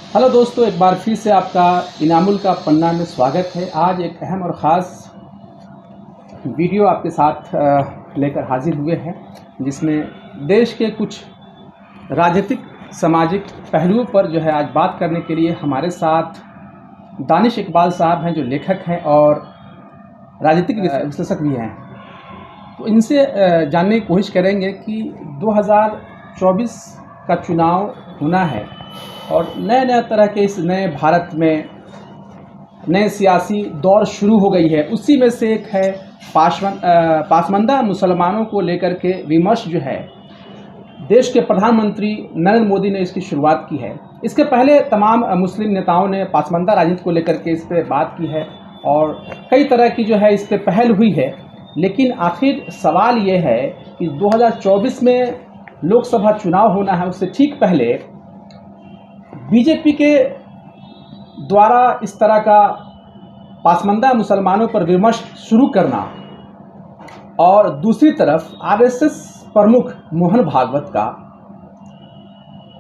Hello दोस्तों, एक बार फिर से आपका इनामुल का पन्ना में स्वागत है। आज एक अहम और ख़ास वीडियो आपके साथ लेकर हाजिर हुए हैं, जिसमें देश के कुछ राजनीतिक सामाजिक पहलुओं पर जो है आज बात करने के लिए हमारे साथ दानिश इकबाल साहब हैं, जो लेखक हैं और राजनीतिक विश्लेषक भी हैं। तो इनसे जानने की कोशिश करेंगे कि 2024 का चुनाव होना है और नए नए तरह के इस नए भारत में नए सियासी दौर शुरू हो गई है। उसी में से एक है पासमानदा मुसलमानों को लेकर के विमर्श जो है देश के प्रधानमंत्री नरेंद्र मोदी ने इसकी शुरुआत की है। इसके पहले तमाम मुस्लिम नेताओं ने पासमानदा राजनीति को लेकर के इस पर बात की है और कई तरह की जो है इस पर पहल हुई है। लेकिन आखिर सवाल ये है कि 2024 में लोकसभा चुनाव होना है, उससे ठीक पहले बीजेपी के द्वारा इस तरह का पासमानदा मुसलमानों पर विमर्श शुरू करना और दूसरी तरफ आरएसएस प्रमुख मोहन भागवत का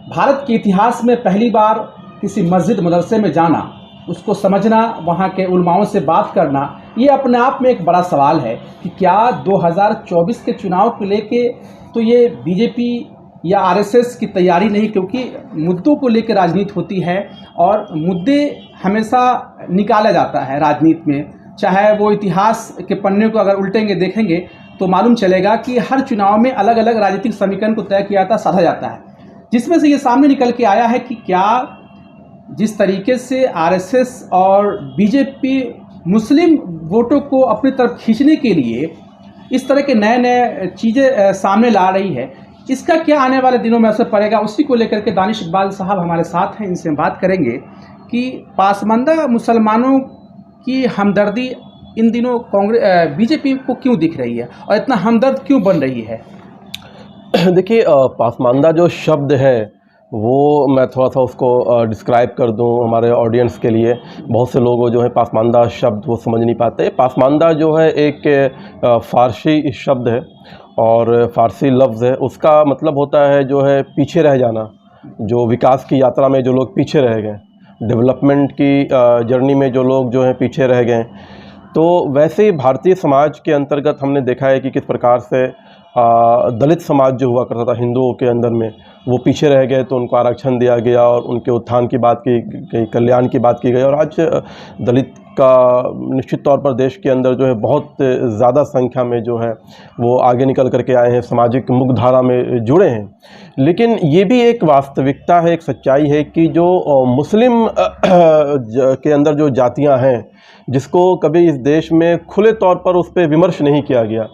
भारत के इतिहास में पहली बार किसी मस्जिद मदरसे में जाना, उसको समझना, वहाँ के उलमाओं से बात करना, ये अपने आप में एक बड़ा सवाल है कि क्या 2024 के चुनाव को लेके तो ये बीजेपी या आरएसएस की तैयारी नहीं, क्योंकि मुद्दों को लेकर राजनीति होती है और मुद्दे हमेशा निकाला जाता है राजनीति में। चाहे वो इतिहास के पन्ने को अगर उल्टेंगे देखेंगे तो मालूम चलेगा कि हर चुनाव में अलग अलग राजनीतिक समीकरण को तय किया जाता, साधा जाता है, जिसमें से ये सामने निकल के आया है कि क्या जिस तरीके से आरएसएस और बीजेपी मुस्लिम वोटों को अपनी तरफ खींचने के लिए इस तरह के नए नए चीज़ें सामने ला रही है, इसका क्या आने वाले दिनों में असर पड़ेगा, उसी को लेकर के दानिश इकबाल साहब हमारे साथ हैं। इनसे बात करेंगे कि पासमानदा मुसलमानों की हमदर्दी इन दिनों कांग्रेस बीजेपी को क्यों दिख रही है और इतना हमदर्द क्यों बन रही है। देखिए, पासमानदा जो शब्द है वो मैं थोड़ा सा उसको डिस्क्राइब कर दूं हमारे ऑडियंस के लिए। बहुत से लोग जो है पासमानदा शब्द वो समझ नहीं पाते। पासमानदा जो है एक फ़ारसी शब्द है और फ़ारसी लफ्ज़ है। उसका मतलब होता है जो है पीछे रह जाना, जो विकास की यात्रा में जो लोग पीछे रह गए, डेवलपमेंट की जर्नी में जो लोग जो हैं पीछे रह गए। तो वैसे ही भारतीय समाज के अंतर्गत हमने देखा है कि किस प्रकार से दलित समाज जो हुआ करता था हिंदुओं के अंदर में, वो पीछे रह गए तो उनको आरक्षण दिया गया और उनके उत्थान की बात की गई, कल्याण की बात की गई। और आज दलित का निश्चित तौर पर देश के अंदर जो है बहुत ज़्यादा संख्या में जो है वो आगे निकल करके आए हैं, सामाजिक मुख्यधारा में जुड़े हैं। लेकिन ये भी एक वास्तविकता है, एक सच्चाई है कि जो मुस्लिम के अंदर जो जातियां हैं, जिसको कभी इस देश में खुले तौर पर उस पर विमर्श नहीं किया गया।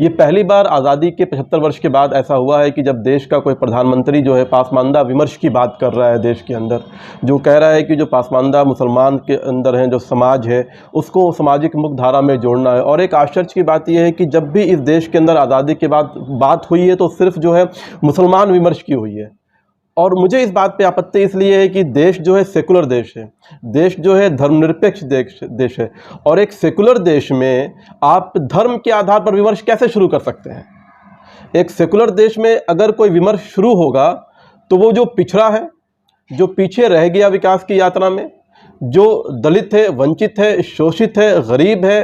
ये पहली बार आज़ादी के 75 वर्ष के बाद ऐसा हुआ है कि जब देश का कोई प्रधानमंत्री जो है पासमानदा विमर्श की बात कर रहा है देश के अंदर, जो कह रहा है कि जो पासमानदा मुसलमान के अंदर हैं, जो समाज है, उसको सामाजिक मुख्यधारा में जोड़ना है। और एक आश्चर्य की बात यह है कि जब भी इस देश के अंदर आज़ादी के बाद बात हुई है तो सिर्फ जो है मुसलमान विमर्श की हुई है। और मुझे इस बात पे आपत्ति इसलिए है कि देश जो है सेकुलर देश है, देश जो है धर्मनिरपेक्ष देश है, और एक सेकुलर देश में आप धर्म के आधार पर विमर्श कैसे शुरू कर सकते हैं। एक सेकुलर देश में अगर कोई विमर्श शुरू होगा तो वो जो पिछड़ा है, जो पीछे रह गया विकास की यात्रा में, जो दलित है, वंचित है, शोषित है, गरीब है,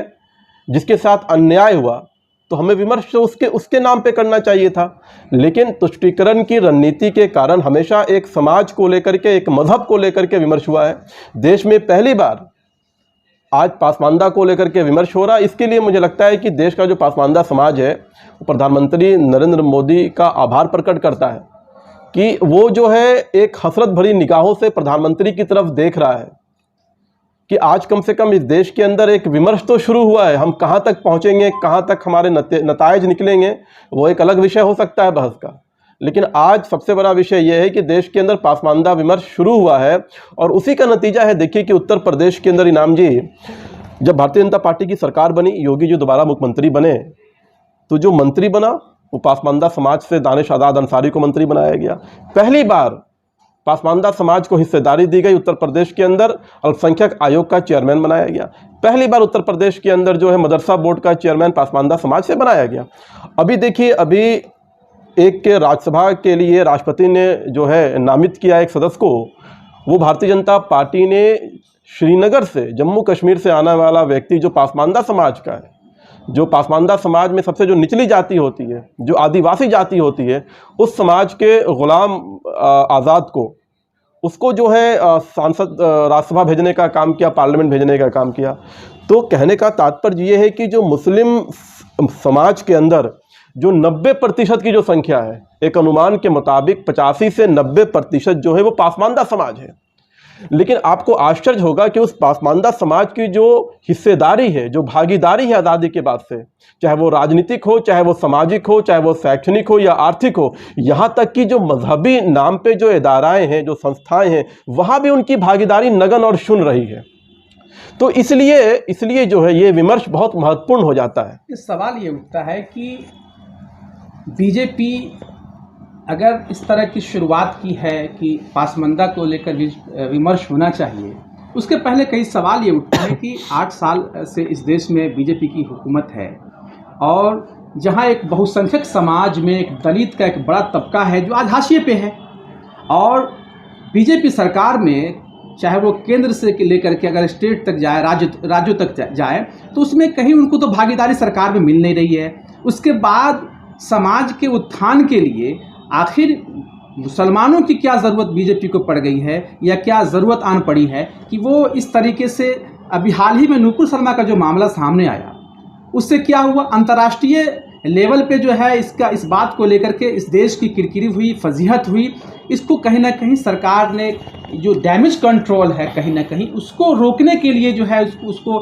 जिसके साथ अन्याय हुआ, तो हमें विमर्श तो उसके नाम पे करना चाहिए था। लेकिन तुष्टीकरण की रणनीति के कारण हमेशा एक समाज को लेकर के, एक मजहब को लेकर के विमर्श हुआ है। देश में पहली बार आज पासमानदा को लेकर के विमर्श हो रहा है। इसके लिए मुझे लगता है कि देश का जो पासमानदा समाज है, प्रधानमंत्री नरेंद्र मोदी का आभार प्रकट करता है कि वो जो है एक हसरत भरी निगाहों से प्रधानमंत्री की तरफ देख रहा है कि आज कम से कम इस देश के अंदर एक विमर्श तो शुरू हुआ है। हम कहाँ तक पहुँचेंगे, कहाँ तक हमारे नतायज निकलेंगे, वो एक अलग विषय हो सकता है बहस का। लेकिन आज सबसे बड़ा विषय यह है कि देश के अंदर पासमानदा विमर्श शुरू हुआ है और उसी का नतीजा है। देखिए कि उत्तर प्रदेश के अंदर इनाम जी, जब भारतीय जनता पार्टी की सरकार बनी, योगी जी दोबारा मुख्यमंत्री बने, तो जो मंत्री बना वो पासमानदा समाज से दानिश आज़ाद अंसारी को मंत्री बनाया गया। पहली बार पासमानदा समाज को हिस्सेदारी दी गई। उत्तर प्रदेश के अंदर अल्पसंख्यक आयोग का चेयरमैन बनाया गया। पहली बार उत्तर प्रदेश के अंदर जो है मदरसा बोर्ड का चेयरमैन पासमानदा समाज से बनाया गया। अभी देखिए, अभी एक राज्यसभा के लिए राष्ट्रपति ने जो है नामित किया एक सदस्य को, वो भारतीय जनता पार्टी ने श्रीनगर से, जम्मू कश्मीर से आने वाला व्यक्ति जो पासमानदा समाज का है, जो पासमानदा समाज में सबसे जो निचली जाति होती है, जो आदिवासी जाति होती है, उस समाज के गुलाम आज़ाद को, उसको जो है सांसद राज्यसभा भेजने का काम किया, पार्लियामेंट भेजने का काम किया। तो कहने का तात्पर्य ये है कि जो मुस्लिम समाज के अंदर जो 90% की जो संख्या है, एक अनुमान के मुताबिक 85 से 90% जो है वो पासमानदा समाज है। लेकिन आपको आश्चर्य होगा कि उस पासमानदा समाज की जो हिस्सेदारी है, जो भागीदारी है आज़ादी के बाद से, चाहे वो राजनीतिक हो, चाहे वो सामाजिक हो, चाहे वो शैक्षणिक हो या आर्थिक हो, यहाँ तक कि जो मजहबी नाम पे जो इदाराएं हैं, जो संस्थाएं हैं, वहाँ भी उनकी भागीदारी नगन और शून्य रही है। तो इसलिए जो है ये विमर्श बहुत महत्वपूर्ण हो जाता है। इस सवाल ये उठता है कि बीजेपी अगर इस तरह की शुरुआत की है कि पासमानदा को लेकर विमर्श होना चाहिए, उसके पहले कई सवाल ये उठते हैं कि 8 साल से इस देश में बीजेपी की हुकूमत है और जहां एक बहुसंख्यक समाज में एक दलित का एक बड़ा तबका है जो आज हाशिए पे है, और बीजेपी सरकार में चाहे वो केंद्र से लेकर के अगर स्टेट तक जाए, राज्यों तक जाए, तो उसमें कहीं उनको तो भागीदारी सरकार में मिल नहीं रही है। उसके बाद समाज के उत्थान के लिए आखिर मुसलमानों की क्या ज़रूरत बीजेपी को पड़ गई है या क्या ज़रूरत आन पड़ी है कि वो इस तरीके से, अभी हाल ही में नूपुर शर्मा का जो मामला सामने आया, उससे क्या हुआ, अंतर्राष्ट्रीय लेवल पे जो है इस बात को लेकर के इस देश की किरकिरी हुई, फजीहत हुई। इसको कहीं ना कहीं सरकार ने जो डैमेज कंट्रोल है कहीं ना कहीं उसको रोकने के लिए जो है उसको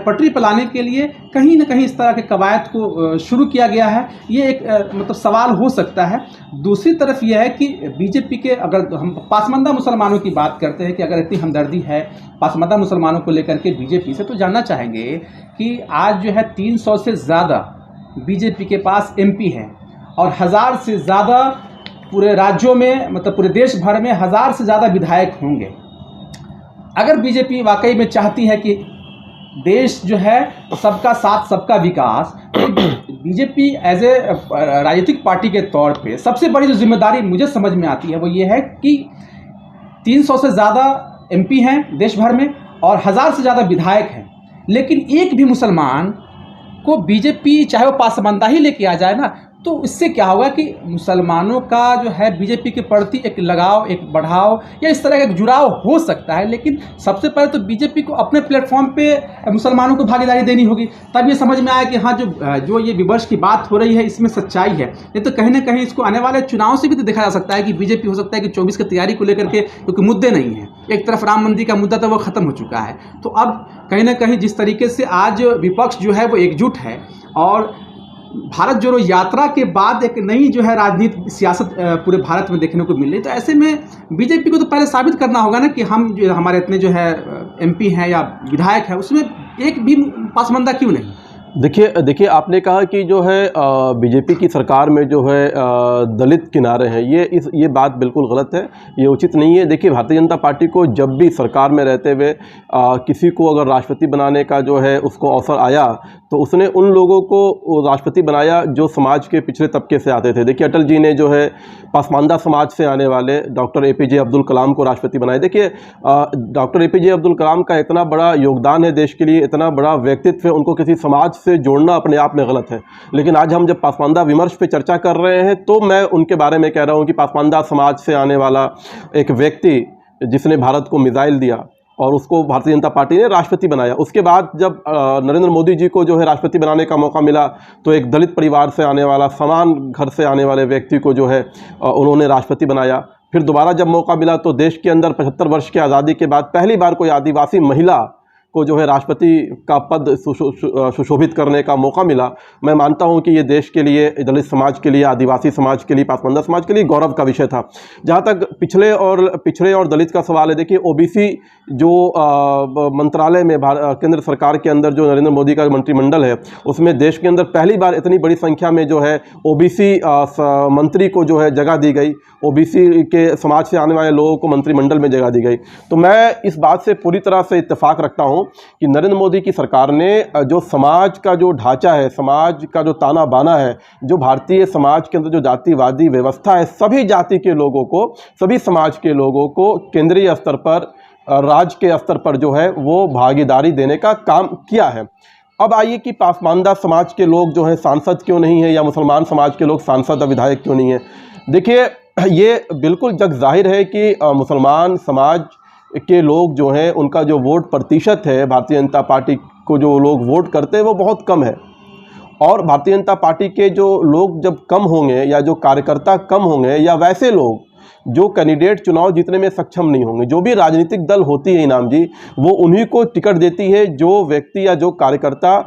पटरी पर लाने के लिए कहीं ना कहीं इस तरह के कवायद को शुरू किया गया है। ये एक मतलब सवाल हो सकता है। दूसरी तरफ यह है कि बीजेपी के, अगर हम पासमानदा मुसलमानों की बात करते हैं कि अगर इतनी हमदर्दी है पासमानदा मुसलमानों को लेकर के बीजेपी से, तो जानना चाहेंगे कि आज जो है 300 से ज़्यादा बीजेपी के पास एमपी हैं और 1000 से ज़्यादा पूरे राज्यों में, मतलब पूरे देश भर में 1000 से ज़्यादा विधायक होंगे। अगर बीजेपी वाकई में चाहती है कि देश जो है सबका साथ सबका विकास, तो बीजेपी एज ए राजनीतिक पार्टी के तौर पे सबसे बड़ी जो जिम्मेदारी मुझे समझ में आती है वो ये है कि 300 से ज़्यादा एमपी हैं देश भर में और 1000 से ज़्यादा विधायक हैं, लेकिन एक भी मुसलमान को बीजेपी चाहे वो पासमानदा ही लेके आ जाए ना, तो इससे क्या होगा कि मुसलमानों का जो है बीजेपी के प्रति एक लगाव, एक बढ़ाव या इस तरह का एक जुड़ाव हो सकता है। लेकिन सबसे पहले तो बीजेपी को अपने प्लेटफॉर्म पे मुसलमानों को भागीदारी देनी होगी, तब ये समझ में आया कि हाँ जो ये विमर्श की बात हो रही है इसमें सच्चाई है। नहीं तो कहीं ना कहीं इसको आने वाले चुनाव से भी तो देखा जा सकता है कि बीजेपी हो सकता है कि 24 की तैयारी को लेकर के, क्योंकि मुद्दे नहीं हैं, एक तरफ राम मंदिर का मुद्दा था वो ख़त्म हो चुका है, तो अब कहीं ना कहीं जिस तरीके से आज विपक्ष जो है वो एकजुट है और भारत जोड़ो यात्रा के बाद एक नई जो है राजनीति सियासत पूरे भारत में देखने को मिल रही, तो ऐसे में बीजेपी को तो पहले साबित करना होगा ना कि हम जो हमारे इतने जो है एमपी हैं या विधायक हैं उसमें एक भी पासमानदा क्यों नहीं। देखिए आपने कहा कि जो है बीजेपी की सरकार में जो है दलित किनारे हैं, ये बात बिल्कुल गलत है, ये उचित नहीं है। देखिए भारतीय जनता पार्टी को जब भी सरकार में रहते हुए किसी को अगर राष्ट्रपति बनाने का जो है उसको अवसर आया तो उसने उन लोगों को राष्ट्रपति बनाया जो समाज के पिछड़े तबके से आते थे। देखिए अटल जी ने जो है पासमानदा समाज से आने वाले डॉक्टर APJ अब्दुल कलाम को राष्ट्रपति बनाए। देखिए डॉक्टर APJ अब्दुल कलाम का इतना बड़ा योगदान है देश के लिए, इतना बड़ा व्यक्तित्व है, उनको किसी समाज से जोड़ना अपने आप में गलत है। लेकिन आज हम जब पासमानदा विमर्श पे चर्चा कर रहे हैं तो मैं उनके बारे में कह रहा हूँ कि पासमानदा समाज से आने वाला एक व्यक्ति जिसने भारत को मिसाइल दिया और उसको भारतीय जनता पार्टी ने राष्ट्रपति बनाया, उसके बाद जब नरेंद्र मोदी जी को जो है राष्ट्रपति बनाने का मौका मिला तो एक दलित परिवार से आने वाला, समान घर से आने वाले व्यक्ति को जो है उन्होंने राष्ट्रपति बनाया। फिर दोबारा जब मौका मिला तो देश के अंदर 75 वर्ष की आज़ादी के बाद पहली बार कोई आदिवासी महिला को जो है राष्ट्रपति का पद सुशोभित करने का मौका मिला। मैं मानता हूं कि ये देश के लिए, दलित समाज के लिए, आदिवासी समाज के लिए, पासमानदा समाज के लिए गौरव का विषय था। जहां तक पिछड़े और दलित का सवाल है, देखिए ओबीसी जो मंत्रालय में केंद्र सरकार के अंदर जो नरेंद्र मोदी का मंत्रिमंडल है उसमें देश के अंदर पहली बार इतनी बड़ी संख्या में जो है ओबीसी मंत्री को जो है जगह दी गई, ओबीसी के समाज से आने वाले लोगों को मंत्रिमंडल में जगह दी गई। तो मैं इस बात से पूरी तरह से इत्तेफाक रखता हूँ हूँ कि नरेंद्र मोदी की सरकार ने जो समाज का जो ढांचा है, समाज का जो ताना बाना है, जो भारतीय समाज के अंदर जो जातिवादी व्यवस्था है, सभी जाति के लोगों को, सभी समाज के लोगों को केंद्रीय स्तर पर, राज्य के स्तर पर जो है वो भागीदारी देने का काम किया है। अब आइए कि पासमानदा समाज के लोग जो हैं सांसद क्यों नहीं है, या मुसलमान समाज के लोग सांसद और विधायक क्यों नहीं है। देखिए, ये बिल्कुल जग जाहिर है कि मुसलमान समाज के लोग जो हैं उनका जो वोट प्रतिशत है, भारतीय जनता पार्टी को जो लोग वोट करते हैं वो बहुत कम है। और भारतीय जनता पार्टी के जो लोग जब कम होंगे, या जो कार्यकर्ता कम होंगे, या वैसे लोग जो कैंडिडेट चुनाव जीतने में सक्षम नहीं होंगे, जो भी राजनीतिक दल होती है इनाम जी, वो उन्हीं को टिकट देती है जो व्यक्ति या जो कार्यकर्ता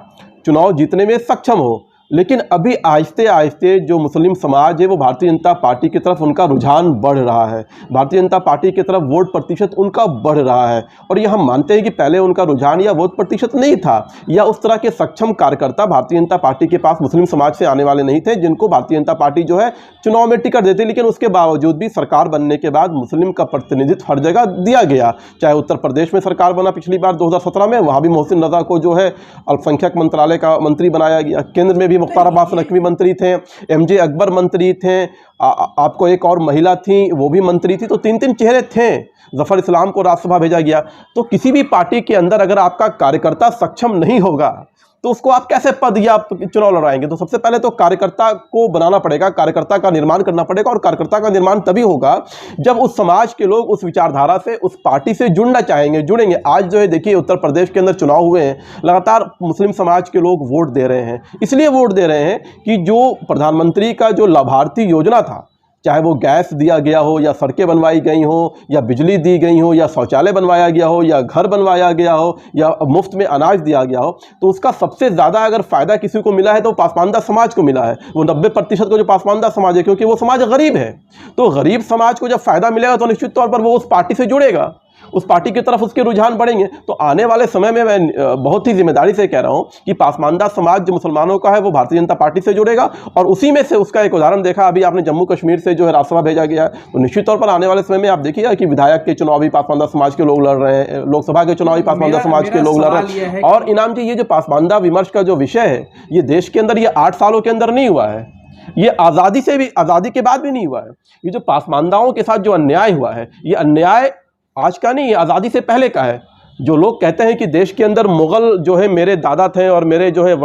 चुनाव जीतने में सक्षम हो। लेकिन अभी आहिस्ते आहिस्ते जो मुस्लिम समाज है वो भारतीय जनता पार्टी की तरफ उनका रुझान बढ़ रहा है, भारतीय जनता पार्टी की तरफ वोट प्रतिशत उनका बढ़ रहा है। और ये हम मानते हैं कि पहले उनका रुझान या वोट प्रतिशत नहीं था, या उस तरह के सक्षम कार्यकर्ता भारतीय जनता पार्टी के पास मुस्लिम समाज से आने वाले नहीं थे जिनको भारतीय जनता पार्टी जो है चुनाव में टिकट देती। लेकिन उसके बावजूद भी सरकार बनने के बाद मुस्लिम का प्रतिनिधित्व हर जगह दिया गया। चाहे उत्तर प्रदेश में सरकार बना पिछली बार 2017 में, वहाँ भी मोहसिन रजा को जो है अल्पसंख्यक मंत्रालय का मंत्री बनाया गया। केंद्र में भी मुख्तार अब्बास नकवी मंत्री थे, एमजे अकबर मंत्री थे, आपको एक और महिला थी वो भी मंत्री थी। तो तीन तीन चेहरे थे। जफर इस्लाम को राज्यसभा भेजा गया। तो किसी भी पार्टी के अंदर अगर आपका कार्यकर्ता सक्षम नहीं होगा तो उसको आप कैसे पद या चुनाव लड़ाएंगे। तो सबसे पहले तो कार्यकर्ता को बनाना पड़ेगा, कार्यकर्ता का निर्माण करना पड़ेगा। और कार्यकर्ता का निर्माण तभी होगा जब उस समाज के लोग उस विचारधारा से, उस पार्टी से जुड़ना चाहेंगे, जुड़ेंगे। आज जो है देखिए उत्तर प्रदेश के अंदर चुनाव हुए हैं, लगातार मुस्लिम समाज के लोग वोट दे रहे हैं। इसलिए वोट दे रहे हैं कि जो प्रधानमंत्री का जो लाभार्थी योजना था, चाहे वो गैस दिया गया हो, या सड़कें बनवाई गई हो, या बिजली दी गई हो, या शौचालय बनवाया गया हो, या घर बनवाया गया हो, या मुफ्त में अनाज दिया गया हो, तो उसका सबसे ज़्यादा अगर फ़ायदा किसी को मिला है तो पासमानदा समाज को मिला है। वो 90% को जो पासमानदा समाज है, क्योंकि वो समाज गरीब है। तो गरीब समाज को जब फ़ायदा मिलेगा तो निश्चित तौर पर वो उस पार्टी से जुड़ेगा, उस पार्टी की तरफ उसके रुझान बढ़ेंगे। तो आने वाले समय में मैं बहुत ही जिम्मेदारी से कह रहा हूं कि पासमानदा समाज जो मुसलमानों का है वो भारतीय जनता पार्टी से जुड़ेगा। और उसी में से उसका एक उदाहरण देखा, अभी आपने जम्मू कश्मीर से जो है राज्यसभा भेजा गया है, तो निश्चित तौर पर आने वाले समय में आप देखिएगा कि विधायक के चुनाव भी पासमानदा समाज के लोग लड़ रहे हैं, लोकसभा के चुनाव भी पासमानदा समाज के लोग लड़ रहे हैं। और इनाम जी, ये जो पासमानदा विमर्श का जो विषय है, ये देश के अंदर ये 8 सालों के अंदर नहीं हुआ है, ये आज़ादी से भी, आज़ादी के बाद भी नहीं हुआ है। ये जो पासमानदाओं के साथ जो अन्याय हुआ है, ये अन्याय आज का नहीं, आज़ादी से पहले का है। जो लोग कहते हैं कि देश के अंदर मुग़ल जो है मेरे दादा थे और मेरे जो है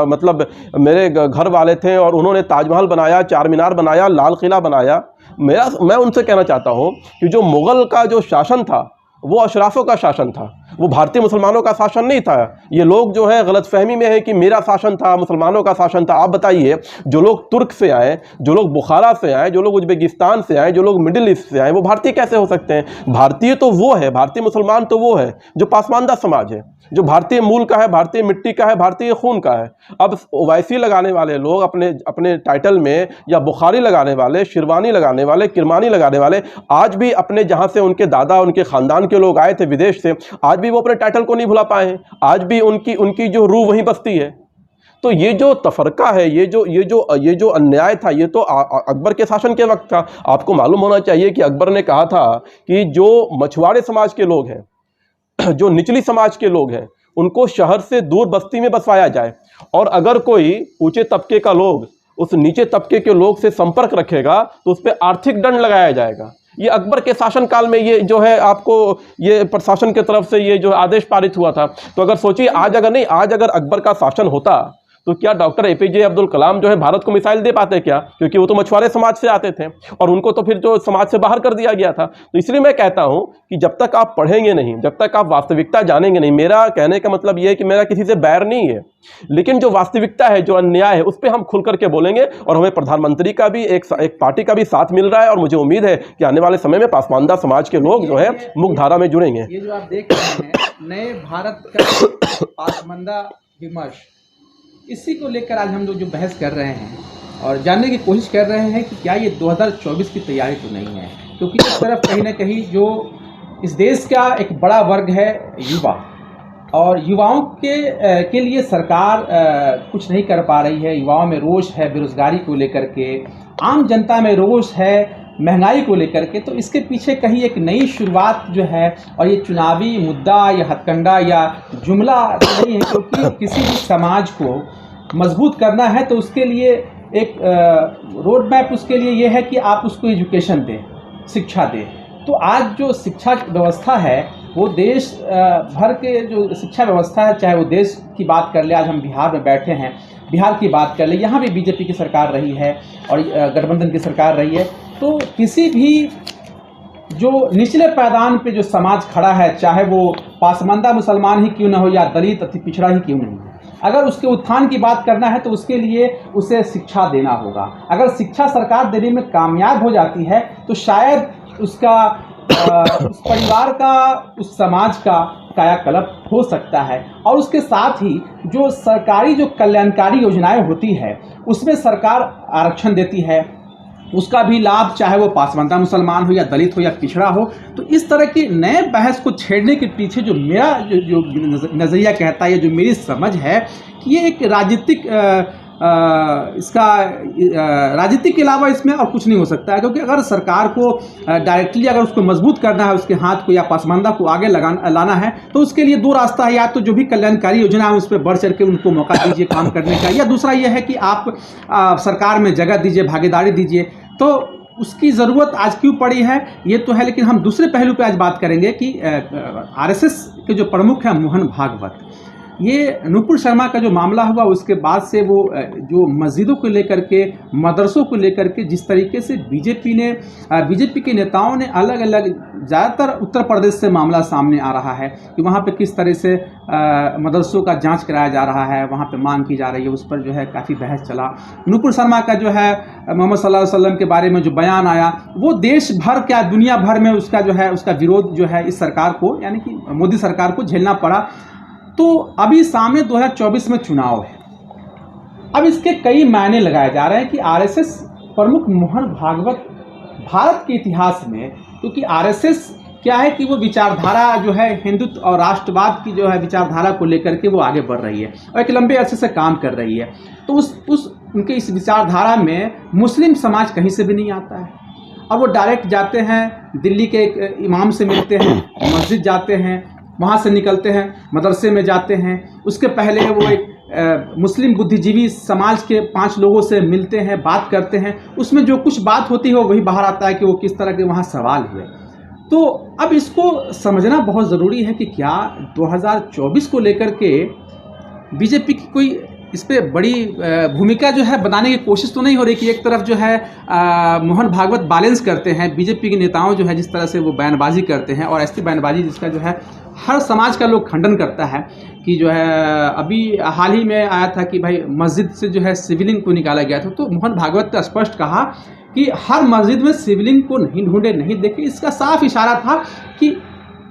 मतलब मेरे घर वाले थे और उन्होंने ताजमहल बनाया, चार मीनार बनाया, लाल किला बनाया, मैं उनसे कहना चाहता हूँ कि जो मुग़ल का जो शासन था वो अशराफों का शासन था, वो भारतीय मुसलमानों का शासन नहीं था। ये लोग जो है गलतफहमी में है कि मेरा शासन था, मुसलमानों का शासन था। आप बताइए, जो लोग तुर्क से आए, जो लोग बुखारा से आए, जो लोग उज्बेकिस्तान से आए, जो लोग मिडिल ईस्ट से आए, वो भारतीय कैसे हो सकते हैं। भारतीय तो वो है, भारतीय मुसलमान तो वो है जो पासमानदा समाज है, जो भारतीय मूल का है, भारतीय मिट्टी का है, भारतीय खून का है। अब ओवैसी लगाने वाले लोग अपने टाइटल में, या बुखारी लगाने वाले, शिरवानी लगाने वाले, किरमानी लगाने वाले, आज भी अपने जहाँ से उनके दादा, उनके ख़ानदान के लोग आए थे विदेश से, आज भी वो अपने टाइटल को नहीं भुला पाए हैं। आज भी उनकी जो रूह वहीं बसती है। तो ये जो तफरका है, ये जो अन्याय था, ये तो अकबर के शासन के वक्त था। आपको मालूम होना चाहिए कि अकबर ने कहा था कि जो मछुआरे समाज के लोग हैं, जो निचली समाज के लोग हैं, उनको शहर से दूर बस्ती में बसवाया जाए, और अगर कोई ऊंचे तबके का लोग उस नीचे तबके के लोग से संपर्क रखेगा तो उस पर आर्थिक दंड लगाया जाएगा। ये अकबर के शासनकाल में ये जो है आपको ये प्रशासन की तरफ से ये जो आदेश पारित हुआ था। तो अगर सोचिए, आज अगर अकबर का शासन होता तो क्या डॉक्टर एपीजे अब्दुल कलाम जो है भारत को मिसाइल दे पाते क्या? क्योंकि वो तो मछुआरे समाज से आते थे और उनको तो फिर जो समाज से बाहर कर दिया गया था। तो इसलिए मैं कहता हूं कि जब तक आप पढ़ेंगे नहीं, जब तक आप वास्तविकता जानेंगे नहीं, मेरा कहने का मतलब ये है कि मेरा किसी से बैर नहीं है, लेकिन जो वास्तविकता है, जो अन्याय है, उस पर हम खुल करके बोलेंगे। और हमें प्रधानमंत्री का भी एक पार्टी का भी साथ मिल रहा है, और मुझे उम्मीद है कि आने वाले समय में पासमानदा समाज के लोग जो है मुख्यधारा में जुड़ेंगे। ये जो आप देख रहे हैं नए भारत का पासमानदा विमर्श, इसी को लेकर आज हम लोग जो बहस कर रहे हैं और जानने की कोशिश कर रहे हैं कि क्या ये 2024 की तैयारी तो नहीं है। क्योंकि इस तरफ कहीं ना कहीं जो इस देश का एक बड़ा वर्ग है युवा, और युवाओं के लिए सरकार कुछ नहीं कर पा रही है। युवाओं में रोष है बेरोजगारी को लेकर के, आम जनता में रोष है महंगाई को लेकर के, तो इसके पीछे कहीं एक नई शुरुआत जो है, और ये चुनावी मुद्दा या हथकंडा या जुमला नहीं है, क्योंकि किसी भी समाज को मजबूत करना है तो उसके लिए एक रोड मैप उसके लिए ये है कि आप उसको एजुकेशन दें, शिक्षा दें। तो आज जो शिक्षा व्यवस्था है वो देश भर के जो शिक्षा व्यवस्था है, चाहे वो देश की बात कर ले, आज हम बिहार में बैठे हैं, बिहार की बात कर ले, यहाँ भी बीजेपी की सरकार रही है और गठबंधन की सरकार रही है। तो किसी भी जो निचले पायदान पे जो समाज खड़ा है, चाहे वो पासमानदा मुसलमान ही क्यों न हो या दलित अति पिछड़ा ही क्यों नहीं हो, अगर उसके उत्थान की बात करना है तो उसके लिए उसे शिक्षा देना होगा। अगर शिक्षा सरकार देने में कामयाब हो जाती है तो शायद उसका उस परिवार का, उस समाज का कायाकल्प हो सकता है। और उसके साथ ही जो सरकारी जो कल्याणकारी योजनाएं होती है उसमें सरकार आरक्षण देती है, उसका भी लाभ चाहे वो पासमानदा मुसलमान हो या दलित हो या पिछड़ा हो। तो इस तरह की नए बहस को छेड़ने के पीछे जो मेरा जो नज़रिया कहता है, जो मेरी समझ है कि ये एक राजनीतिक इसका राजनीति के अलावा इसमें और कुछ नहीं हो सकता है। क्योंकि अगर सरकार को डायरेक्टली अगर उसको मजबूत करना है, उसके हाथ को या पासमानदा को आगे लाना है, तो उसके लिए दो रास्ता है। या तो जो भी कल्याणकारी योजना है उस पर बढ़ चढ़ के उनको मौका दीजिए काम करने का, या दूसरा यह है कि आप सरकार में जगह दीजिए, भागीदारी दीजिए। तो उसकी ज़रूरत आज क्यों पड़ी है ये तो है, लेकिन हम दूसरे पहलू पे आज बात करेंगे कि आरएसएस के जो प्रमुख हैं मोहन भागवत, ये नुपुर शर्मा का जो मामला हुआ उसके बाद से वो जो मस्जिदों को लेकर के, मदरसों को लेकर के जिस तरीके से बीजेपी के नेताओं ने अलग अलग, ज़्यादातर उत्तर प्रदेश से मामला सामने आ रहा है कि वहाँ पे किस तरह से मदरसों का जांच कराया जा रहा है, वहाँ पे मांग की जा रही है, उस पर जो है काफ़ी बहस चला। नुपुर शर्मा का जो है मोहम्मद सल्लल्लाहु अलैहि वसल्लम के बारे में जो बयान आया, वो देश भर क्या दुनिया भर में उसका जो है उसका विरोध जो है इस सरकार को, यानी कि मोदी सरकार को झेलना पड़ा। तो अभी सामने 2024 में चुनाव है। अब इसके कई मायने लगाए जा रहे हैं कि आरएसएस प्रमुख मोहन भागवत भारत के इतिहास में, क्योंकि आरएसएस क्या है कि वो विचारधारा जो है हिंदुत्व और राष्ट्रवाद की जो है विचारधारा को लेकर के वो आगे बढ़ रही है और एक लंबे अरसे से काम कर रही है। तो उनके इस विचारधारा में मुस्लिम समाज कहीं से भी नहीं आता है। अब वो डायरेक्ट जाते हैं, दिल्ली के एक इमाम से मिलते हैं, मस्जिद जाते हैं, वहाँ से निकलते हैं, मदरसे में जाते हैं। उसके पहले वो एक मुस्लिम बुद्धिजीवी समाज के 5 लोगों से मिलते हैं, बात करते हैं। उसमें जो कुछ बात होती है वही बाहर आता है कि वो किस तरह के वहाँ सवाल हुए। तो अब इसको समझना बहुत ज़रूरी है कि क्या 2024 को लेकर के बीजेपी की कोई इस पर बड़ी भूमिका जो है बनाने की कोशिश तो नहीं हो रही कि एक तरफ जो है मोहन भागवत बैलेंस करते हैं, बीजेपी के नेताओं जो है जिस तरह से वो बयानबाजी करते हैं, और ऐसी बयानबाजी जिसका जो है हर समाज का लोग खंडन करता है कि जो है अभी हाल ही में आया था कि भाई मस्जिद से जो है शिवलिंग को निकाला गया था। तो मोहन भागवत ने स्पष्ट कहा कि हर मस्जिद में शिवलिंग को नहीं ढूंढे, नहीं देखे। इसका साफ इशारा था कि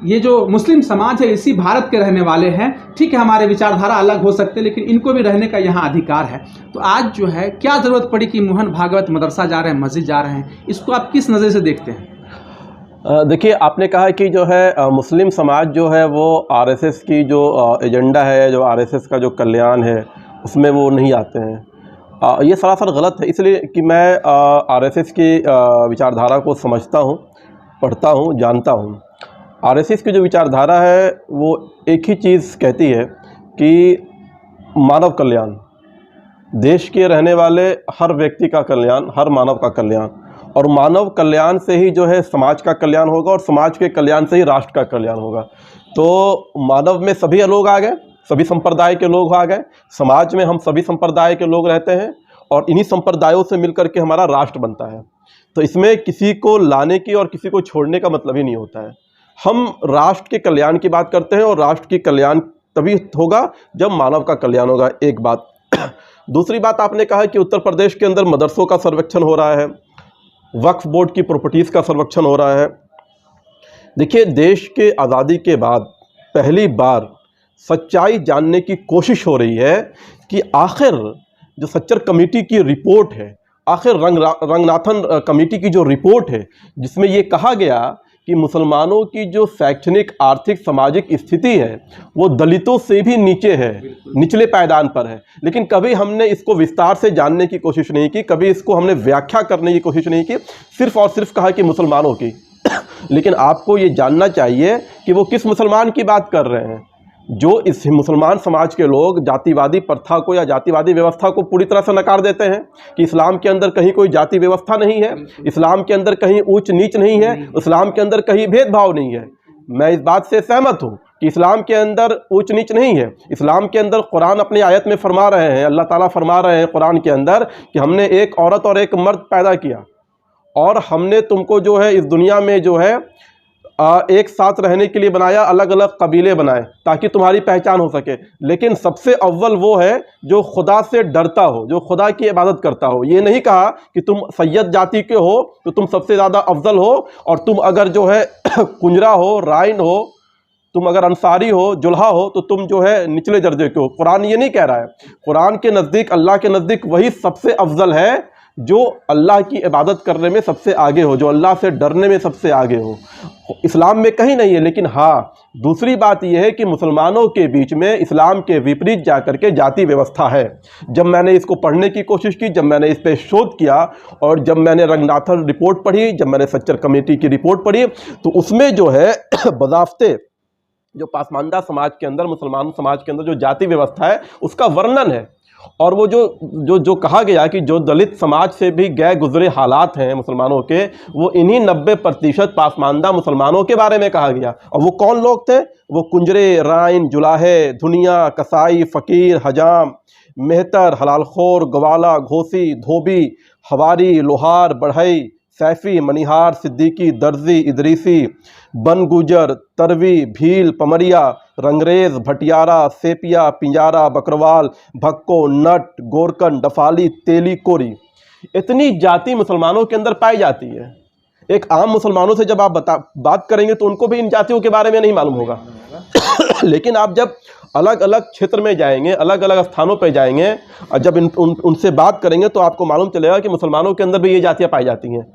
ये जो मुस्लिम समाज है इसी भारत के रहने वाले हैं। ठीक है, हमारे विचारधारा अलग हो सकते हैं लेकिन इनको भी रहने का यहाँ अधिकार है। तो आज जो है क्या ज़रूरत पड़ी कि मोहन भागवत मदरसा जा रहे हैं, मस्जिद जा रहे हैं, इसको आप किस नज़र से देखते हैं? देखिए, आपने कहा कि जो है मुस्लिम समाज जो है वो आरएसएस की जो एजेंडा है, जो आरएसएस का जो कल्याण है उसमें वो नहीं आते हैं। ये सरासर गलत है, इसलिए कि मैं आरएसएस की विचारधारा को समझता हूँ, पढ़ता हूँ, जानता हूँ। आरएसएस की जो विचारधारा है वो एक ही चीज़ कहती है कि मानव कल्याण, देश के रहने वाले हर व्यक्ति का कल्याण, हर मानव का कल्याण, और मानव कल्याण से ही जो है समाज का कल्याण होगा और समाज के कल्याण से ही राष्ट्र का कल्याण होगा। तो मानव में सभी लोग आ गए, सभी संप्रदाय के लोग आ गए, समाज में हम सभी संप्रदाय के लोग रहते हैं और इन्हीं संप्रदायों से मिलकर के हमारा राष्ट्र बनता है। तो इसमें किसी को लाने की और किसी को छोड़ने का मतलब ही नहीं होता है। हम राष्ट्र के कल्याण की बात करते हैं और राष्ट्र की कल्याण तभी होगा जब मानव का कल्याण होगा, एक बात। दूसरी बात, आपने कहा कि उत्तर प्रदेश के अंदर मदरसों का सर्वेक्षण हो रहा है, वक्फ बोर्ड की प्रॉपर्टीज़ का सर्वेक्षण हो रहा है। देखिए, देश के आज़ादी के बाद पहली बार सच्चाई जानने की कोशिश हो रही है कि आखिर जो सच्चर कमेटी की रिपोर्ट है, आखिर रंगनाथन कमेटी की जो रिपोर्ट है जिसमें ये कहा गया कि मुसलमानों की जो शैक्षणिक, आर्थिक, सामाजिक स्थिति है वो दलितों से भी नीचे है, निचले पायदान पर है। लेकिन कभी हमने इसको विस्तार से जानने की कोशिश नहीं की, कभी इसको हमने व्याख्या करने की कोशिश नहीं की, सिर्फ और सिर्फ कहा कि मुसलमानों की। लेकिन आपको ये जानना चाहिए कि वो किस मुसलमान की बात कर रहे हैं। जो इस मुसलमान समाज के लोग जातिवादी प्रथा को या जातिवादी व्यवस्था को पूरी तरह से नकार देते हैं कि इस्लाम के अंदर कहीं कोई जाति व्यवस्था नहीं है, इस्लाम के अंदर कहीं ऊंच नीच नहीं है, इस्लाम के अंदर कहीं भेदभाव नहीं है। मैं इस बात से सहमत हूँ कि इस्लाम के अंदर ऊंच नीच नहीं है। इस्लाम के अंदर कुरान अपनी आयत में फरमा रहे हैं, अल्लाह ताला फरमा रहे हैं कुरान के अंदर कि हमने एक औरत और एक मर्द पैदा किया और हमने तुमको जो है इस दुनिया में जो है एक साथ रहने के लिए बनाया, अलग अलग कबीले बनाए ताकि तुम्हारी पहचान हो सके। लेकिन सबसे अव्वल वो है जो खुदा से डरता हो, जो खुदा की इबादत करता हो। ये नहीं कहा कि तुम सैयद जाति के हो तो तुम सबसे ज़्यादा अफजल हो, और तुम अगर जो है कुंजरा हो, राइन हो, तुम अगर अंसारी हो, जुल्हा हो, तो तुम जो है निचले दर्जे के हो। कुरान ये नहीं कह रहा है। कुरान के नज़दीक, अल्लाह के नज़दीक वही सबसे अफजल है जो अल्लाह की इबादत करने में सबसे आगे हो, जो अल्लाह से डरने में सबसे आगे हो। इस्लाम में कहीं नहीं है। लेकिन हाँ, दूसरी बात यह है कि मुसलमानों के बीच में इस्लाम के विपरीत जाकर के जाति व्यवस्था है। जब मैंने इसको पढ़ने की कोशिश की, जब मैंने इस पर शोध किया और जब मैंने रंगनाथन रिपोर्ट पढ़ी, जब मैंने सच्चर कमेटी की रिपोर्ट पढ़ी, तो उसमें जो है बज़ाफ्ते जो पासमानदा समाज के अंदर, मुसलमान समाज के अंदर जो जाति व्यवस्था है उसका वर्णन है। और वो जो कहा गया कि जो दलित समाज से भी गए गुजरे हालात हैं मुसलमानों के, वो इन्हीं 90% पासमानदा मुसलमानों के बारे में कहा गया। और वो कौन लोग थे? वो कुंजरे, राइन, जुलाहे, धुनिया, कसाई, फ़कीर, हजाम, मेहतर, हलालखोर, ग्वाला, घोसी, धोबी, हवारी, लोहार, बढ़ई, सैफ़ी, मनिहार, सिद्दीकी, दर्जी, इदरीसी, बन गुजर, तरवी, भील, पमरिया, रंगरेज, भटियारा, सेपिया, पिंजारा, बकरवाल, भक्को, नट, गोरकन, डफाली, तेली, कोरी। इतनी जाति मुसलमानों के अंदर पाई जाती है। एक आम मुसलमानों से जब आप बात करेंगे तो उनको भी इन जातियों के बारे में नहीं मालूम होगा। लेकिन आप जब अलग अलग क्षेत्र में जाएंगे, अलग अलग स्थानों पर जाएंगे और जब उनसे बात करेंगे तो आपको मालूम चलेगा कि मुसलमानों के अंदर भी ये जातियाँ पाई जाती हैं।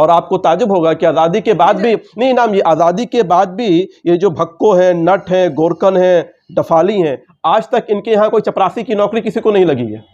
और आपको ताजुब होगा कि आज़ादी के बाद भी नहीं, नाम ये आज़ादी के बाद भी ये जो भक्को हैं, नट हैं, गोरकन हैं, डफाली हैं, आज तक इनके यहाँ कोई चपरासी की नौकरी किसी को नहीं लगी है।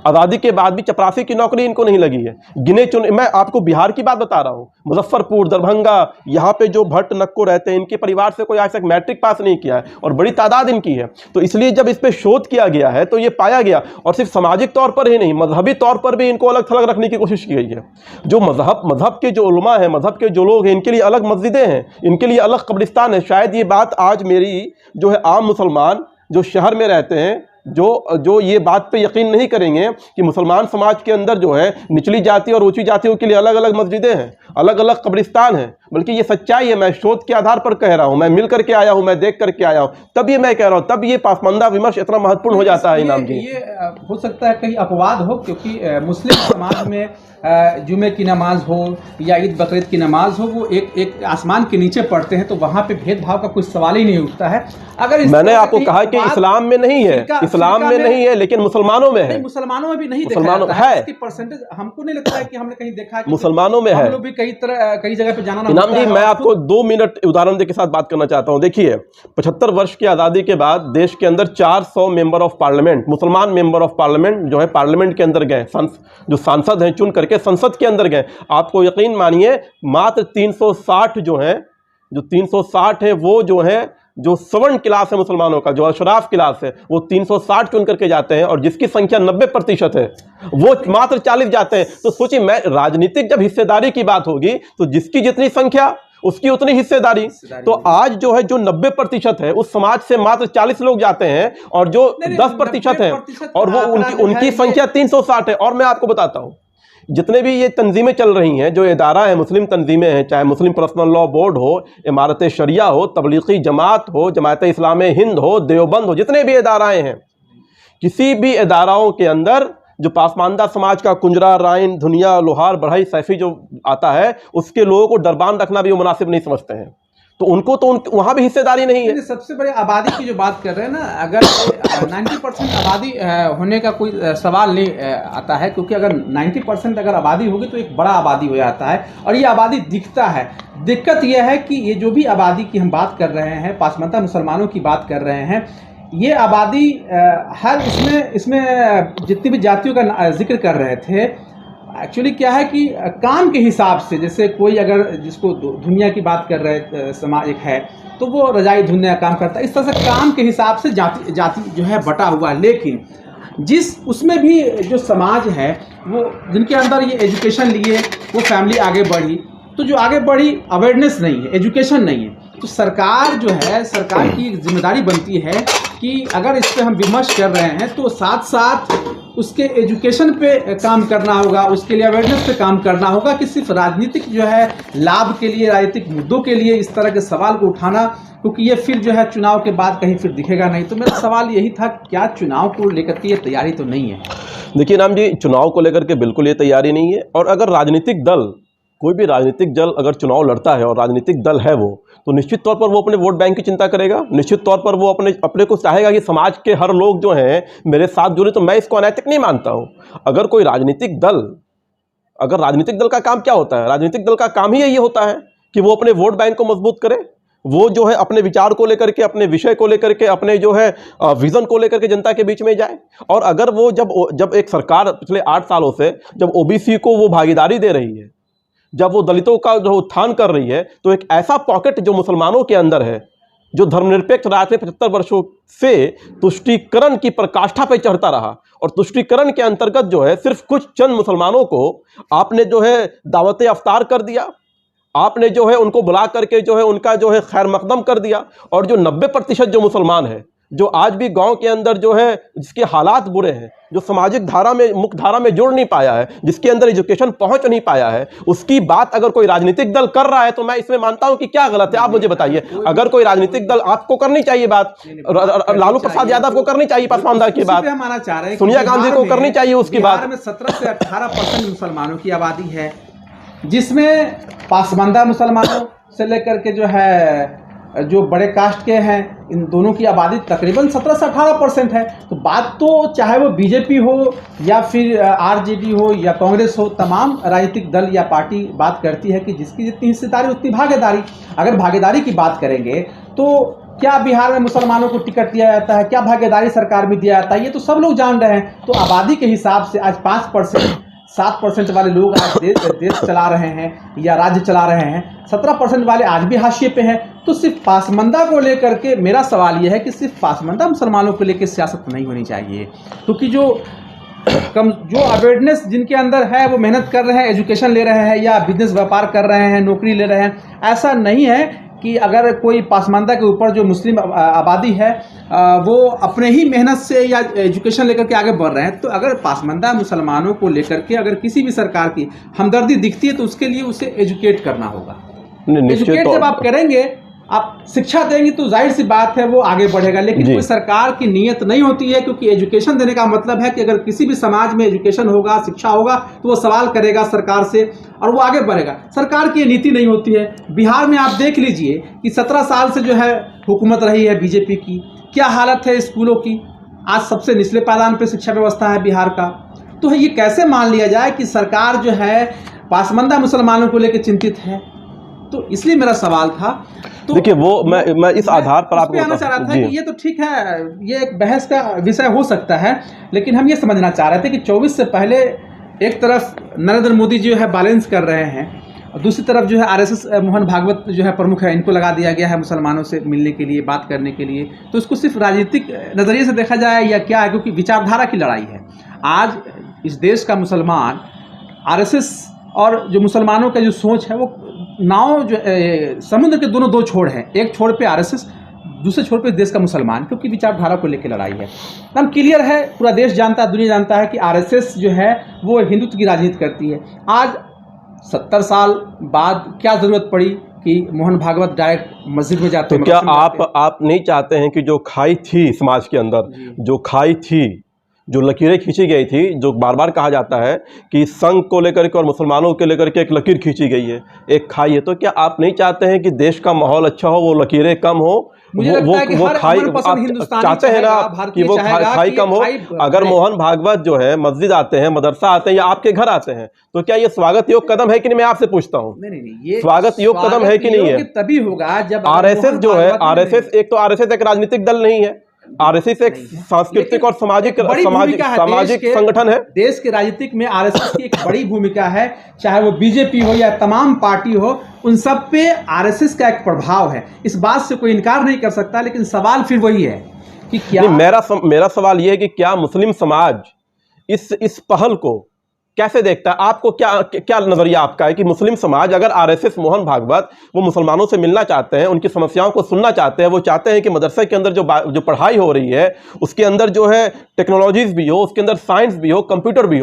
आज़ादी के बाद भी चपरासी की नौकरी इनको नहीं लगी है। गिने चुने, मैं आपको बिहार की बात बता रहा हूँ, मुजफ्फरपुर, दरभंगा, यहाँ पे जो भट्ट नक्को रहते हैं, इनके परिवार से कोई आज तक मैट्रिक पास नहीं किया है और बड़ी तादाद इनकी है। तो इसलिए जब इस पर शोध किया गया है तो ये पाया गया, और सिर्फ सामाजिक तौर पर ही नहीं, मजहबी तौर पर भी इनको अलग थलग रखने की कोशिश की गई है। जो मजहब के जो उलमा हैं, मजहब के जो लोग हैं, इनके लिए अलग मस्जिदें हैं, इनके लिए अलग कब्रिस्तान है। शायद ये बात आज मेरी जो है आम मुसलमान जो शहर में रहते हैं, जो ये बात पे यकीन नहीं करेंगे कि मुसलमान समाज के अंदर जो है निचली जाति और ऊंची जातियों के लिए अलग अलग मस्जिदें हैं, अलग अलग कब्रिस्तान हैं। बल्कि ये सच्चाई है, मैं शोध के आधार पर कह रहा हूँ, मैं मिल करके आया हूँ, मैं देख करके आया हूँ, तब ये मैं कह रहा हूँ, तब ये पासमानदा विमर्श इतना महत्वपूर्ण हो जाता है। इनाम जी, ये हो सकता है कहीं अपवाद हो, क्योंकि मुस्लिम समाज में जुमे की नमाज हो या ईद बकरीद की नमाज हो, वो एक आसमान के नीचे पढ़ते हैं, तो वहाँ पे भेदभाव का कुछ सवाल ही नहीं उठता है। अगर मैंने आपको कहा कि इस्लाम में नहीं है, इस्लाम में नहीं है, लेकिन मुसलमानों में है। मुसलमानों में भी नहीं, मुसलमानों है। इसकी परसेंटेज हमको नहीं लगता है कि हमने कहीं देखा है। मुसलमानों में है। हम लोग भी कई जगह पे जाना। इनाम जी, मैं आपको 2 मिनट उदाहरण के साथ बात करना चाहता हूं। देखिए, 75 वर्ष की आज़ादी के बाद देश के अंदर 400 मेंबर ऑफ पार्लियामेंट, मुसलमान मेंबर ऑफ पार्लियामेंट जो है पार्लियामेंट के अंदर गए, जो सांसद हैं चुन करके संसद के अंदर गए। आपको यकीन मानिए, मात्र 360 जो हैं, जो 360 है, वो जो है जो सवर्ण क्लास है मुसलमानों का, जो अशराफ क्लास है, वो 360 चुन करके जाते हैं, और जिसकी संख्या 90% है वो मात्र 40 जाते हैं। तो सोचिए, मैं राजनीतिक जब हिस्सेदारी की बात होगी तो जिसकी जितनी संख्या उसकी उतनी हिस्सेदारी। तो आज जो है जो 90% है उस समाज से मात्र 40 लोग जाते हैं, और जो 10% है और वो उनकी संख्या 360 है। और मैं आपको बताता हूँ, जितने भी ये तंजीमें चल रही हैं, जो इदारा है, मुस्लिम तंजीमें हैं, चाहे मुस्लिम पर्सनल लॉ बोर्ड हो, इमारत शरिया हो, तबलीगी जमात हो, जमात इस्लाम हिंद हो, देवबंद हो, जितने भी इदाराएँ हैं, किसी भी इदाराओं के अंदर जो पासमानदा समाज का कुंजरा, राइन, धुनिया, लोहार, बढ़ई, सैफ़ी जो आता है, उसके लोगों को दरबान रखना भी वो मुनासिब नहीं समझते हैं। तो उनको तो वहाँ भी हिस्सेदारी नहीं है। सबसे बड़ी आबादी की जो बात कर रहे हैं ना, अगर 90% आबादी होने का कोई सवाल नहीं आता है, क्योंकि अगर 90% अगर आबादी होगी तो एक बड़ा आबादी हो जाता है और ये आबादी दिखता है। दिक्कत यह है कि ये जो भी आबादी की हम बात कर रहे हैं, पासमानदा मुसलमानों की बात कर रहे हैं, ये आबादी हर इसमें जितनी भी जातियों का जिक्र कर रहे थे, एक्चुअली क्या है कि काम के हिसाब से, जैसे कोई अगर जिसको दुनिया की बात कर रहे समाज एक है तो वो रजाई धुनने का काम करता है। इस तरह से काम के हिसाब से जाति जो है बटा हुआ है। लेकिन जिस उसमें भी जो समाज है वो जिनके अंदर ये एजुकेशन लिए, वो फैमिली आगे बढ़ी, तो जो आगे बढ़ी अवेयरनेस नहीं है, एजुकेशन नहीं है, तो सरकार जो है, सरकार की एक जिम्मेदारी बनती है कि अगर इस पर हम विमर्श कर रहे हैं तो साथ साथ उसके एजुकेशन पे काम करना होगा, उसके लिए अवेयरनेस पे काम करना होगा, कि सिर्फ राजनीतिक जो है लाभ के लिए, राजनीतिक मुद्दों के लिए इस तरह के सवाल को उठाना, क्योंकि ये फिर जो है चुनाव के बाद कहीं फिर दिखेगा नहीं। तो मेरा सवाल यही था, क्या चुनाव को लेकर के ये तैयारी तो नहीं है? देखिए राम जी, चुनाव को लेकर के बिल्कुल ये तैयारी नहीं है। और अगर राजनीतिक दल, कोई भी राजनीतिक दल अगर चुनाव लड़ता है और राजनीतिक दल है वो, तो निश्चित तौर पर वो अपने वोट बैंक की चिंता करेगा। निश्चित तौर पर वो अपने को चाहेगा कि समाज के हर लोग जो हैं मेरे साथ जुड़े। तो मैं इसको अनैतिक नहीं मानता हूँ। अगर कोई राजनीतिक दल का काम क्या होता है? राजनीतिक दल का काम ही यही होता है कि वो अपने वोट बैंक को मजबूत करे। वो जो है अपने विचार को लेकर के, अपने विषय को लेकर के, अपने जो है विजन को लेकर के जनता के बीच में जाए। और अगर वो जब एक सरकार पिछले 8 सालों से जब ओबीसी को वो भागीदारी दे रही है, जब वो दलितों का जो उत्थान कर रही है, तो एक ऐसा पॉकेट जो मुसलमानों के अंदर है, जो धर्मनिरपेक्ष राज में 75 वर्षों से तुष्टीकरण की प्रकाष्ठा पे चढ़ता रहा, और तुष्टीकरण के अंतर्गत जो है सिर्फ कुछ चंद मुसलमानों को आपने जो है दावत अफ्तार कर दिया, आपने जो है उनको बुला करके जो है उनका जो है खैर मकदम कर दिया। और जो 90% जो मुसलमान है, जो आज भी गांव के अंदर जो है जिसके हालात बुरे हैं, जो सामाजिक धारा में, मुख्य धारा में जुड़ नहीं पाया है, जिसके अंदर एजुकेशन पहुंच नहीं पाया है, उसकी बात अगर कोई राजनीतिक दल कर रहा है तो मैं इसमें मानता हूं कि क्या गलत है। आप मुझे बताइए, अगर कोई राजनीतिक दल, आपको करनी चाहिए बात, लालू प्रसाद यादव को करनी चाहिए पासमानदा की बात, सोनिया गांधी को करनी चाहिए उसकी बात। 17 से 18% मुसलमानों की आबादी है, जिसमें पासमानदा मुसलमानों से लेकर के जो है जो बड़े कास्ट के हैं, इन दोनों की आबादी तकरीबन 17 से 18% है। तो बात तो चाहे वो बीजेपी हो या फिर आरजेडी हो या कांग्रेस हो, तमाम राजनीतिक दल या पार्टी बात करती है कि जिसकी जितनी हिस्सेदारी उतनी भागीदारी। अगर भागीदारी की बात करेंगे तो क्या बिहार में मुसलमानों को टिकट दिया जाता है, क्या भागीदारी सरकार में दिया जाता है, ये तो सब लोग जान रहे हैं। तो आबादी के हिसाब से आज 5% 7% वाले लोग आज देश चला रहे हैं या राज्य चला रहे हैं, 17% वाले आज भी हाशिए पे हैं। तो सिर्फ पासमानदा को लेकर के मेरा सवाल यह है कि सिर्फ पासमानदा मुसलमानों को लेकर सियासत नहीं होनी चाहिए, क्योंकि जो अवेयरनेस जिनके अंदर है वो मेहनत कर रहे हैं, एजुकेशन ले रहे हैं या बिजनेस व्यापार कर रहे हैं, नौकरी ले रहे हैं। ऐसा नहीं है कि अगर कोई पासमानदा के ऊपर जो मुस्लिम आबादी है वो अपने ही मेहनत से या एजुकेशन लेकर के आगे बढ़ रहे हैं। तो अगर पासमानदा मुसलमानों को लेकर के अगर किसी भी सरकार की हमदर्दी दिखती है तो उसके लिए उसे एजुकेट करना होगा। एजुकेट जब आप करेंगे, आप शिक्षा देंगे, तो जाहिर सी बात है वो आगे बढ़ेगा। लेकिन कोई सरकार की नीयत नहीं होती है, क्योंकि एजुकेशन देने का मतलब है कि अगर किसी भी समाज में एजुकेशन होगा, शिक्षा होगा, तो वो सवाल करेगा सरकार से और वो आगे बढ़ेगा। सरकार की नीति नहीं होती है। बिहार में आप देख लीजिए कि 17 साल से जो है हुकूमत रही है बीजेपी की, क्या हालत है स्कूलों की। आज सबसे निचले पायदान पर शिक्षा व्यवस्था है बिहार का। तो ये कैसे मान लिया जाए कि सरकार जो है पासमानदा मुसलमानों को लेकर चिंतित है? तो इसलिए मेरा सवाल था। तो देखिए वो मैं इस आधार पर आपको कहना चाह रहा था कि ये तो ठीक है, ये एक बहस का विषय हो सकता है, लेकिन हम ये समझना चाह रहे थे कि 24 से पहले एक तरफ नरेंद्र मोदी जो है बैलेंस कर रहे हैं और दूसरी तरफ जो है आरएसएस मोहन भागवत जो है प्रमुख है, इनको लगा दिया गया है मुसलमानों से मिलने के लिए, बात करने के लिए। तो इसको सिर्फ राजनीतिक नज़रिए से देखा जाए या क्या है? क्योंकि विचारधारा की लड़ाई है। आज इस देश का मुसलमान आरएसएस और जो मुसलमानों का जो सोच है, वो नाव जो समुद्र के दोनों 2 छोर हैं, एक छोर पे आरएसएस, दूसरे छोर पे देश का मुसलमान, क्योंकि विचारधारा को लेकर लड़ाई है। हम क्लियर है, पूरा देश जानता है, दुनिया जानता है कि आरएसएस जो है वो हिंदुत्व की राजनीति करती है। आज 70 साल बाद क्या ज़रूरत पड़ी कि मोहन भागवत डायरेक्ट मस्जिद में जाते? तो क्या आप नहीं चाहते हैं कि जो खाई थी समाज के अंदर, जो खाई थी, जो लकीरें खींची गई थी, जो बार बार कहा जाता है कि संघ को लेकर के और मुसलमानों को लेकर के एक लकीर खींची गई है, एक खाई है, तो क्या आप नहीं चाहते हैं कि देश का माहौल अच्छा हो, वो लकीरें कम हो, मुझे लगता है कि वो हर खाई अमरपसंद आप हिंदुस्तानी चाहते हैं ना भारतीय कि वो चाहेगा खाई कि कम हो? खाई अगर बढ़े। मोहन भागवत जो है मस्जिद आते हैं, मदरसा आते हैं या आपके घर आते हैं, तो क्या ये स्वागत योग्य कदम है कि नहीं? मैं आपसे पूछता हूँ, नहीं, ये स्वागत योग्य कदम है कि नहीं है? तभी होगा जब आरएसएस जो है, आरएसएस एक तो आरएसएस एक राजनीतिक दल नहीं है, आरएसएस एक सांस्कृतिक और सामाजिक संगठन है। देश के राजनीतिक में आरएसएस की एक बड़ी भूमिका है, चाहे वो बीजेपी हो या तमाम पार्टी हो, उन सब पे आरएसएस का एक प्रभाव है। इस बात से कोई इनकार नहीं कर सकता, लेकिन सवाल फिर वही है कि क्या मेरा सवाल ये है कि क्या मुस्लिम समाज इस पहल को कैसे देखता है? आपको क्या नजरिया आपका है कि मुस्लिम समाज, अगर आरएसएस मोहन भागवत वो मुसलमानों से मिलना चाहते हैं, उनकी समस्याओं को सुनना चाहते हैं, वो चाहते हैं कि मदरसे के अंदर जो पढ़ाई हो रही है उसके अंदर जो है टेक्नोलॉजीज भी हो, उसके अंदर साइंस भी हो, कंप्यूटर भी हो,